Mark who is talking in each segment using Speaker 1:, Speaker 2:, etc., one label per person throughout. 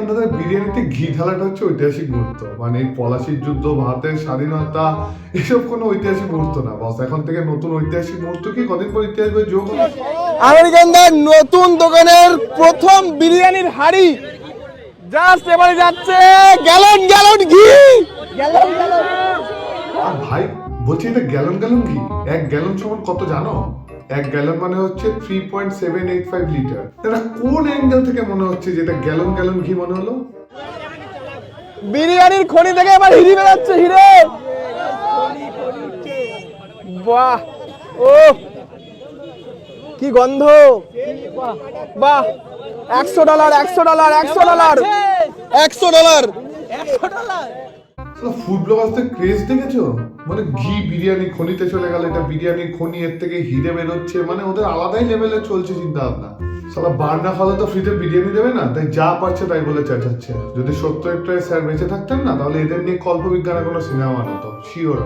Speaker 1: দাদার বিরিয়ানিতে ঘি ঢালাটা হচ্ছে ঐতিহাসিক মুহূর্ত। মানে পলাশির যুদ্ধ, ভারতের স্বাধীনতা, এসব কোনো ঐতিহাসিক মুহূর্ত না বস। এখন থেকে নতুন ঐতিহাসিক মুহূর্ত কি কদিন পর ইতিহাস বই যোগ হবে।
Speaker 2: আমেরিকানদের নতুন দোকানের প্রথম বিরিয়ানির হাড়ি জাস্ট এবারে যাচ্ছে গ্যালন গ্যালন ঘি।
Speaker 1: আর ভাই বলছি এটা গ্যালন গ্যালন ঘি। 1 গ্যালন সমান কত জানো? 1 গ্যালন মানে হচ্ছে 3.785 লিটার। এটা কোন অ্যাঙ্গেল থেকে মনে হচ্ছে যে এটা গ্যালন গ্যালন ঘি মনে হলো?
Speaker 2: বিরিয়ানির খনি থেকে এবার হিরে বেরোচ্ছে, হিরে। বাহ, ও কি গন্ধ, বাহ। $100 $100 $100 $100।
Speaker 1: ফুড ব্লগারদের ক্রেজ দেখেছো? মানে ঘি বিরিয়ানি খনিতে চলে গেল, এটা বিরিয়ানি খনি, এর থেকে হিরে বেরোচ্ছে, মানে ওদের আলাদাই লেভেলে চলছে চিন্তা ভাবনা। সালা বার্না খালে তো ফ্রিতে বিরিয়ানি দেবে না, তাই যা পারছে তাই বলে চেঁচাচ্ছে। যদি 70 স্যার বেঁচে থাকতেন না, তাহলে এদের নিয়ে কল্প বিজ্ঞানের কোনো সিনেমা বানাতো শিওর।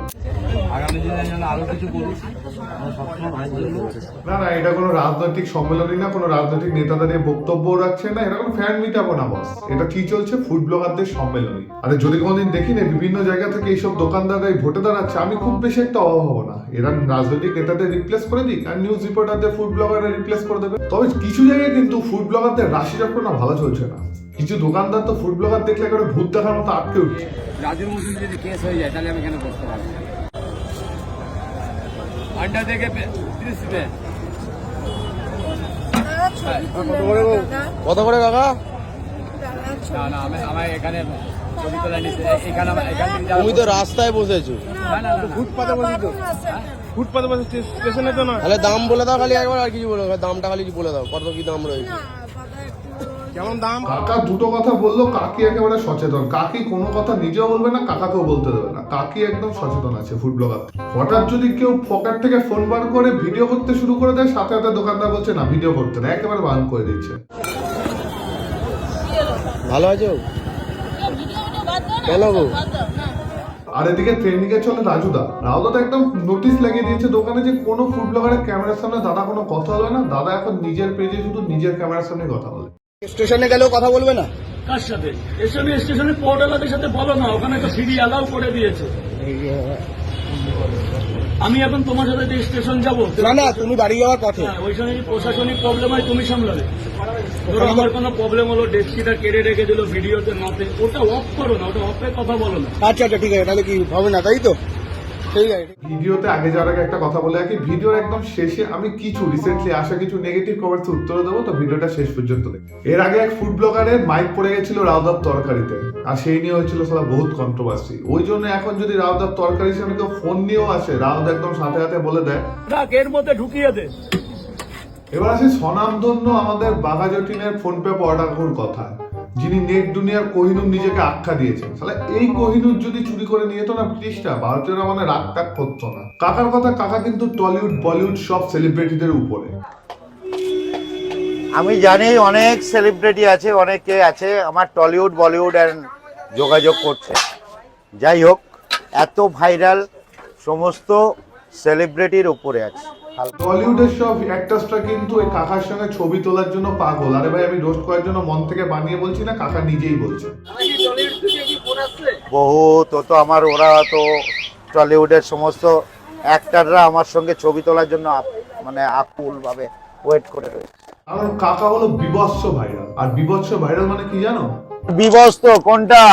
Speaker 1: না না, এটা কোনো রাজনৈতিক সম্মেলনই না, কোনো রাজনৈতিক নেতাদের নিয়ে বক্তব্য রাখছে না, এটা কোনো ফ্যান মিটাবো না বস। এটা কি চলছে? ফুড ব্লগারদের সম্মেলনী। আরে যদি কোনোদিন দেখি না বিভিন্ন জায়গা থেকে এইসব দোকানদাররা ভোটে দাঁড়াচ্ছে, আমি খুব বেশি একটা অভাব হবো না। এরা রাজনৈতিক নেতাদের রিপ্লেস করে দিক, আর নিউজ রিপোর্টারদের ফুড ব্লগাররা রিপ্লেস করে দেবে। তবে কিছু জায়গায় কিন্তু ফুড ব্লগারদের রাশি চক্র না ভালো চলছে না। কিছু দোকানদার তো ফুড ব্লগার দেখলে করে ভূত দেখার মতো আটকে উঠছে।
Speaker 3: রাজুর মুসলিম যদি কেস হয়ে যায় তাহলে আমি কেন করতে পারবো? আন্ডা থেকে 30 টাকা।
Speaker 2: কত করে কাকা?
Speaker 3: না না, আমার এখানে ছবি তোলা নিচ্ছে, এখানে
Speaker 2: তুমি তো রাস্তায় বসেছো।
Speaker 3: না না,
Speaker 2: ফুটপাতে বসেছো, ফুটপাতে বসে স্টেশনে তো না। তাহলে দাম বলে দাও খালি একবার, আর কিছু বলে দাও, দামটা খালি বলে দাও কত কি দাম রয়েছে, কেমন দাম।
Speaker 1: কাকা দুটো কথা বললো, কাকি একেবারে সচেতন। কাকি কোনো কথা নিজেও বলবে না, কাকাকেও বলতে দেবে না। কাকি একদম সচেতন আছে ফুড ব্লগার। হঠাৎ যদি কেউ পকেট থেকে ফোন বার করে ভিডিও করতে শুরু করে দেয়, সাথে সাথে দোকানদার বলছে না ভিডিও করতে না, একেবারে বান করে দিচ্ছে।
Speaker 2: ভালো আছো? কেন গো?
Speaker 1: আর এদিকে ট্রেন্ডিং এ চলে রাজুদা। রাজুদা তো একদম নোটিশ লাগিয়ে দিয়েছে দোকানে যে কোনো ফুড ব্লগারের ক্যামেরার সামনে দাদা কোনো কথা বলে না। দাদা এখন নিজের পেজে শুধু নিজের ক্যামেরার সামনে কথা বলে।
Speaker 2: স্টেশনে গেলেও কথা বলবে না?
Speaker 4: কার সাথে? স্টেশনে পোর্টালাদের সাথে বলো না, ওখানে তো ফ্রি অ্যালাউ করে দিয়েছে। আমি এখন তোমার সাথে যে স্টেশন যাবো,
Speaker 2: না না, তুমি বাড়ি যাওয়ার পথে।
Speaker 4: ওইখানে প্রশাসনিক প্রবলেম হয় তুমি সামলাবে। ধরো আমার কোনো প্রবলেম হলো, ডেস্কিটা কেড়ে রেখে দিল ভিডিওতে নতে, ওটা অফ করো না, ওটা অফে কথা বলো না।
Speaker 2: আচ্ছা আচ্ছা ঠিক আছে, তাহলে কি হবে না, তাই তো? ঠিক আছে।
Speaker 1: ভিডিওতে আগে যাওয়ার আগে একটা কথা বলে রাখি, ভিডিওর একদম শেষে আমি কিছু রিসেন্টলি আসা কিছু নেগেটিভ কমেন্টস উত্তর দেবো, তো ভিডিওটা শেষ পর্যন্ত দেখি। এর আগে এক ফুড ব্লগারের মাইক পড়ে গেছিল রাউদার তরকারিতে, আর সেই নিয়ে হয়েছিল সালা বহুত কন্ট্রোভার্সি। ওই জন্য এখন যদি রাউদার তরকারির সামনে কেউ ফোন নিয়েও আসে, রাউদা একদম সাথে সাথে বলে দেয়
Speaker 4: এর মধ্যে ঢুকিয়ে দে।
Speaker 1: এবার আসি স্বনামধন্য আমাদের বাঘাজটিনের ফোন পে পড়াকুর কথা, যিনি নেট দুনিয়ার কোহিনূর নিজেকে আখ্যা দিয়েছেন। তাহলে এই কোহিনূর যদি চুরি করে নিয়ে যেত না ব্রিটিশরা, ভারতীয়রা মানে রাগ টাগ করতো না। কাকার কথা, কাকা কিন্তু টলিউড বলিউড সব সেলিব্রিটিদের উপরে।
Speaker 5: আমি জানি অনেক সেলিব্রিটি আছে, অনেকে আছে আমার টলিউড বলিউড যোগাযোগ করছে। যাই হোক, এত ভাইরাল সমস্ত সেলিব্রিটির উপরে আছে।
Speaker 1: টলিউডের সব অ্যাক্টরসরা কিন্তু এই কাকার সঙ্গে ছবি তোলার জন্য পাগল। আরে ভাই, আমি রোস্ট করার জন্য মন থেকে বানিয়ে বলছি না, কাকা নিজেই বলছে।
Speaker 5: বহুত তো আমার, ওরা তো টলিউডের সমস্ত অ্যাক্টররা আমার সঙ্গে ছবি তোলার জন্য মানে আকুল ভাবে ওয়েট করে রয়েছে।
Speaker 1: কারণ কাকা হলো বিভৎস ভাইরাল। আর বিভৎস ভাইরাল মানে কি জানো?
Speaker 5: বিবস্ত কোনটা?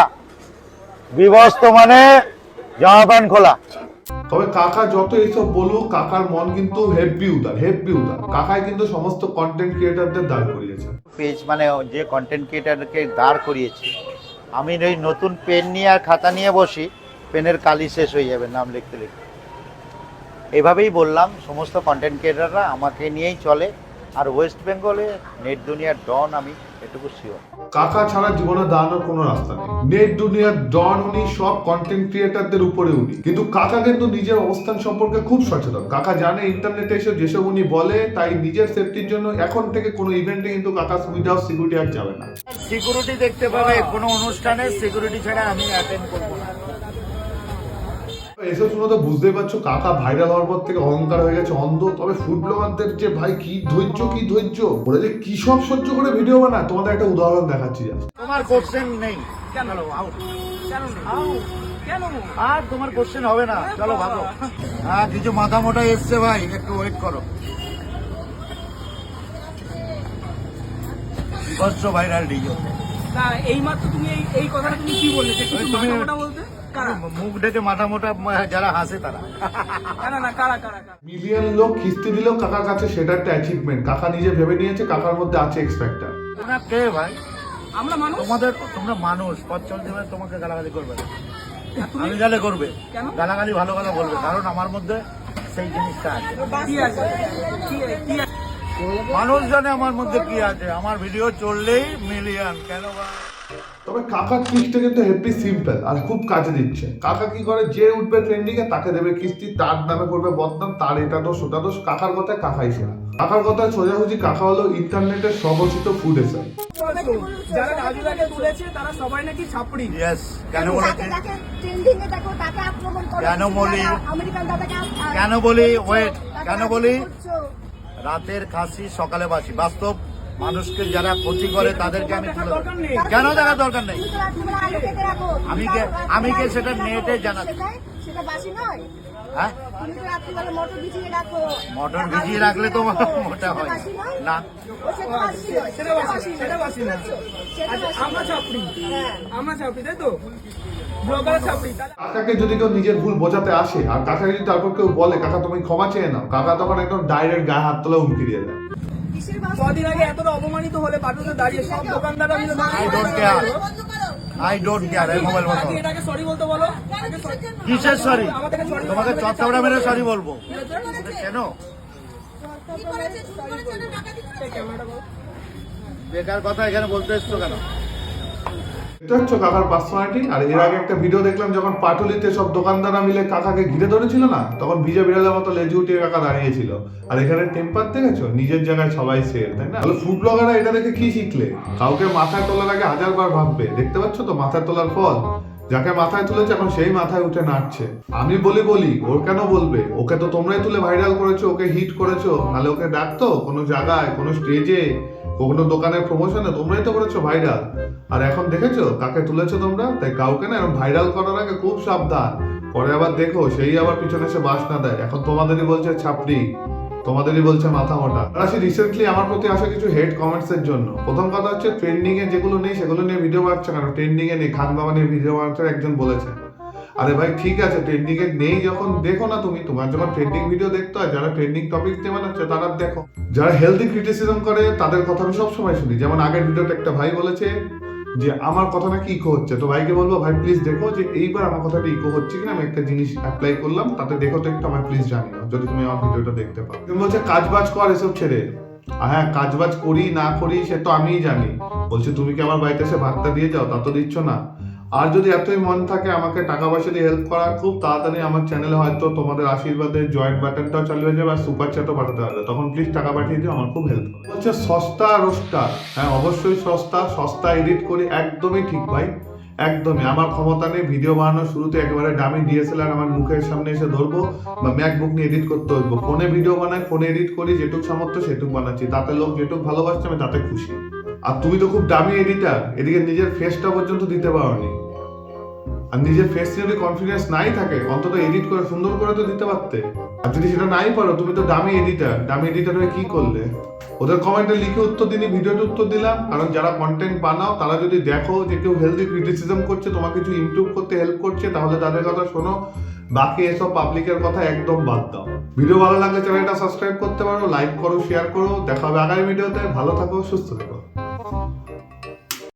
Speaker 5: বিবস্ত মানে জামা প্যান্ট খোলা।
Speaker 1: তবে কাকা যত এইসব বলুক, কাকার মন কিন্তু হেভি উদার, হেভি উদার। কাকাই কিন্তু সমস্ত কন্টেন্ট ক্রিয়েটারদের দাঁড় করিয়েছে।
Speaker 5: পেজ মানে যে কন্টেন্ট ক্রিয়েটারকে দাঁড় করিয়েছি, আমি ওই নতুন পেন নিয়ে আর খাতা নিয়ে বসি, পেনের কালি শেষ হয়ে যাবে নাম লিখতে লিখতে। এইভাবেই বললাম, সমস্ত কন্টেন্ট ক্রিয়েটাররা আমাকে নিয়েই চলে। আর ওয়েস্ট বেঙ্গলে নেট দুনিয়ার ডন আমি, এটুকু শিওর।
Speaker 1: কাকা ছাড়া জীবনে দাঁড়ানোর কোনো রাস্তা নেই। নেট দুনিয়ার ডন উনি, সব কন্টেন্ট ক্রিয়েটারদের উপরে উনি। কিন্তু কাকা কিন্তু নিজের অবস্থান সম্পর্কে খুব সচেতন। কাকা জানে ইন্টারনেটে এসে যেসব উনি বলে, তাই নিজের সেফটির জন্য এখন থেকে কোনো ইভেন্টে কিন্তু কাকা উইদাউট সিকিউরিটি আর যাবে না।
Speaker 5: সিকিউরিটি দেখতে পাবে, কোনো অনুষ্ঠানে সিকিউরিটি ছাড়া আমি অ্যাটেন্ড করবো না।
Speaker 1: এসব শুনে তো বুঝতেই পারছো, কাকা ভাইরাল হওয়ার পর থেকে অহংকার হয়ে গেছে অন্ধ। তবে ফুড ব্লগারদের যে ভাই কি ধৈর্য, কি ধৈর্য, ওরা যে কি সব সহ্য করে ভিডিও বানায়, তোমাদের একটা উদাহরণ দেখাচ্ছি।
Speaker 5: তোমার কোশ্চেন নেই,
Speaker 4: কেন
Speaker 5: চলো আউট।
Speaker 4: কেন কেন
Speaker 5: আর তোমার কোশ্চেন হবে না, চলো ভাগো। হ্যাঁ কিছু মাথা মোটা এসছে ভাই, একটু ওয়েট করো। বিভৎস ভাইরাল ডিজে।
Speaker 4: না এইমাত্র তুমি এই কথাটা তুমি কি বললে যে কিছু
Speaker 5: তুমি-
Speaker 4: মাথা বলতে কারা
Speaker 5: মুখ ডেকে মাথা মোটা যারা হাসে তারা।
Speaker 4: না কারা কারা কারা
Speaker 1: মিলিয়ন লোক কিস্তি দিলেও কাকার কাছে সেটা একটা অ্যাচিভমেন্ট। কাকা নিজে ভেবে নিয়েছে কাকার মধ্যে আছে এক্স ফ্যাক্টর।
Speaker 5: তোমরা কে ভাই?
Speaker 4: আমরা মানুষ
Speaker 5: তোমরা মানুষ, পথ চলতে হবে, তোমাকে গালাগালি করবে না।
Speaker 4: আর তুমি
Speaker 5: আমি গালে করবে,
Speaker 4: কেন?
Speaker 5: গালাগালি ভালো কথা বলবে, কারণ আমার মধ্যে সেই জিনিসটা আছে।
Speaker 4: কি আছে কি আছে?
Speaker 5: মানুষ জানে আমার মধ্যে কি আছে। আমার ভিডিও চললেই মিলিয়ন, কেন বা?
Speaker 1: তবে কাকার ট্রিকটা কিন্তু হেভি সিম্পল আর খুব কাজে দিচ্ছে। কাকা কি করে, যে উঠবে ট্রেন্ডিং এ তাকে দেবে কিস্তি, তার নামে করবে বদনাম, তার এটা দোষ ওটা দোষ। কাকার কথায় কাকাই সেরা। কাকার কথায় সোজাসুজি কাকা হলো ইন্টারনেটের সর্বচিত ফুড এসাই।
Speaker 4: যারা রাজুদাকে তুলেছে তারা সবাই নাকি ছাপড়ি।
Speaker 5: ইয়েস, কেন বলেছি? কেন বলি? কেন বলি? ওয়েট, কেন বলি? রাতের খাসি সকালে বাসি। বাস্তব মানুষকে যারা ক্ষতি করে তাদেরকে আমি তুলে দেব।
Speaker 4: দরকার নেই।
Speaker 5: কেন দেখার দরকার নেই? আমি কে সেটা নেটে জানাচ্ছি।
Speaker 6: সেটা বাসি নয়।
Speaker 5: হ্যাঁ,
Speaker 6: তুমি তো রাত্রিবেলা মটর ভিজিয়ে রাখো।
Speaker 5: মটর ভিজিয়ে রাখলে তো মোটা হয়
Speaker 6: বাসি নয়?
Speaker 5: না।
Speaker 6: ও সেটা বাসি নয়।
Speaker 4: সেটা বাসি সেটা বাসি না।
Speaker 6: সেটা
Speaker 4: আচ্ছা,
Speaker 6: বাসি
Speaker 4: আমরা
Speaker 6: নয়।
Speaker 4: ছাপড়ি
Speaker 6: হ্যাঁ।
Speaker 4: আমরা ছাপড়ি তাই তো ব্লগার ছাপড়ি তাহলে
Speaker 1: কাকাকে যদি কেউ নিজের ভুল বোঝাতে আসে আর কাকা যদি তারপর কেউ বলে কাকা তুমি ক্ষমা চেয়ে নাও, কাকা তখন একদম ডাইরেক্ট গায়ে হাত তোলা হুমকি দিয়ে দেয়।
Speaker 6: কিসের বাসি?
Speaker 4: কদিন আগে এতটা অপমানিত হলে বাটুতে দাঁড়িয়ে সব দোকানদাররা মিলে
Speaker 5: I don't care. I don't care. এই মোবাইল বন্ধ করো।
Speaker 4: এটাকে সরি বলতে বলো এটাকে sorry-
Speaker 5: কিসের সরি?
Speaker 4: আমাদেরকে sorry
Speaker 5: তোমাকে
Speaker 4: বলতে
Speaker 5: চত্বরা মেরে সরি বলবো কেন?
Speaker 4: ক্যামেরাটা বলো।
Speaker 5: বেকার কথা এখানে বলতে এসছো কেন?
Speaker 1: এটা হচ্ছে কাকার পার্সোনালিটি। আর এর আগে একটা ভিডিও দেখলাম যখন পাটুলিতে সব দোকানদাররা মিলে কাকাকে ঘিরে ধরেছিল না, তখন ভিজে বিড়ালের মতো লেজু উঠিয়ে কাকা দাঁড়িয়েছিল। আর এখানে টেম্পার দেখেছো, নিজের জায়গায় সবাই সের, তাই না? তাহলে ফুড ব্লগাররা এটা দেখে কি শিখলে? কাউকে মাথায় তোলার আগে 1000 বার ভাববে। দেখতে পাচ্ছ তো মাথায় তোলার ফল। যাকে মাথায় তুলেছে এখন সেই মাথায় উঠে নাচছে। আমি বলি ওর কেন বলবে? ওকে তো তোমরাই তুলে ভাইরাল করেছো, ওকে হিট করেছো। নাহলে ওকে ডাকতো কোনো জায়গায়, কোনো স্টেজে, কোনো দোকানের প্রমোশনে? তোমরাই তো করেছো ভাইরাল। আর এখন দেখেছো কাকে তুলেছো তোমরা? তাই কাউকে না এরকম ভাইরাল করার আগে খুব সাবধান। পরে আবার দেখো সেই আবার পিছনে এসে বাস না দেয়। এখন তোমাদেরই বলছে ছাপড়ি, তোমাদেরই বলছে মাথা মোটা। আর আসি রিসেন্টলি আমার প্রতি আসা কিছু হেড কমেন্টস এর জন্য। প্রথম কথা হচ্ছে ট্রেন্ডিং এ যেগুলো নেই সেগুলো নিয়ে ভিডিও বানাচ্ছে কেন? ট্রেন্ডিং এ নেই, খান বাবা নিয়ে ভিডিও বানাচ্ছে একজন বলেছে। আরে ভাই ঠিক আছে, ট্রেন্ডিং এ নেই যখন দেখো না তুমি। তোমার যখন ট্রেন্ডিং ভিডিও দেখতে হয়, যারা ট্রেন্ডিং টপিক নিয়ে বানাচ্ছে তারা দেখো। যারা হেলদি ক্রিটিসিজম করে তাদের কথা আমি সবসময় শুনি। যেমন আগের ভিডিওতে একটা ভাই বলেছে যে আমার কথা নাকি ইকো হচ্ছে, তো ভাইকে বলবো ভাই প্লিজ দেখো যে এইবার আমার কথাটা ইকো হচ্ছে কিনা। আমি একটা জিনিস অ্যাপ্লাই করলাম, তাতে দেখো তো একটু, আমায় প্লিজ জানিও যদি তুমি আমার ভিডিওটা দেখতে পাও। তুমি বলছে কাজ বাজ কর এসব ছেড়ে। হ্যাঁ কাজ বাজ করি না করি সে তো আমিই জানি। বলছে তুমি কি আমার বাড়িতে এসে ভাতটা দিয়ে যাও? তা তো দিচ্ছ না। আর যদি এতই মন থাকে আমাকে টাকা পয়সা দিয়ে হেল্প করার, খুব তাড়াতাড়ি আমার চ্যানেলে হয়তো তোমাদের আশীর্বাদে জয়েন্ট বাটনটাও চালু হয়ে যাবে আর সুপার চ্যাটও পাঠাতে পারবে। তখন প্লিজ টাকা পাঠিয়ে দিও, আমার খুব হেল্প হবে। বলছে সস্তা রোস্টার। হ্যাঁ অবশ্যই সস্তা এডিট করি, একদমই ঠিক ভাই, একদমই। আমার ক্ষমতা নেই ভিডিও বানানোর শুরুতে একেবারে দামি ডিএসএলআর আমার মুখের সামনে এসে ধরবো বা ম্যাকবুক নিয়ে এডিট করতে হইব। ফোনে ভিডিও বানাই, ফোনে এডিট করি, যেটুক সামর্থ্য সেটুক বানাচ্ছি। তাতে লোক যেটুক ভালোবাসছে আমি তাতে খুশি। আর তুমি তো খুব দামি এডিটার, এদিকে নিজের ফেসটা পর্যন্ত দিতে পারোনি। আর নিজের ফেস নিয়ে যদি কনফিডেন্স নাই থাকে অন্তত এডিট করে সুন্দর করে তো দিতে পারতে। আর যদি সেটা নাই পারো, তুমি তো দামি এডিটার হয়ে কি করলে? ওদের কমেন্টে লিখে উত্তর দিনি, ভিডিওতে উত্তর দিলাম। কারণ যারা কন্টেন্ট বানাও তারা যদি দেখো যে কেউ হেলদি ক্রিটিসিজম করছে, তোমাকে কিছু ইমপ্রুভ করতে হেল্প করছে, তাহলে তাদের কথা শোনো। বাকি এসব পাবলিকের কথা একদম বাদ দাও। ভিডিও ভালো লাগলে চ্যানেলটা সাবস্ক্রাইব করতে পারো, লাইক করো, শেয়ার করো। দেখা হবে আগামী ভিডিওতে। ভালো থাকো, সুস্থ থাকো।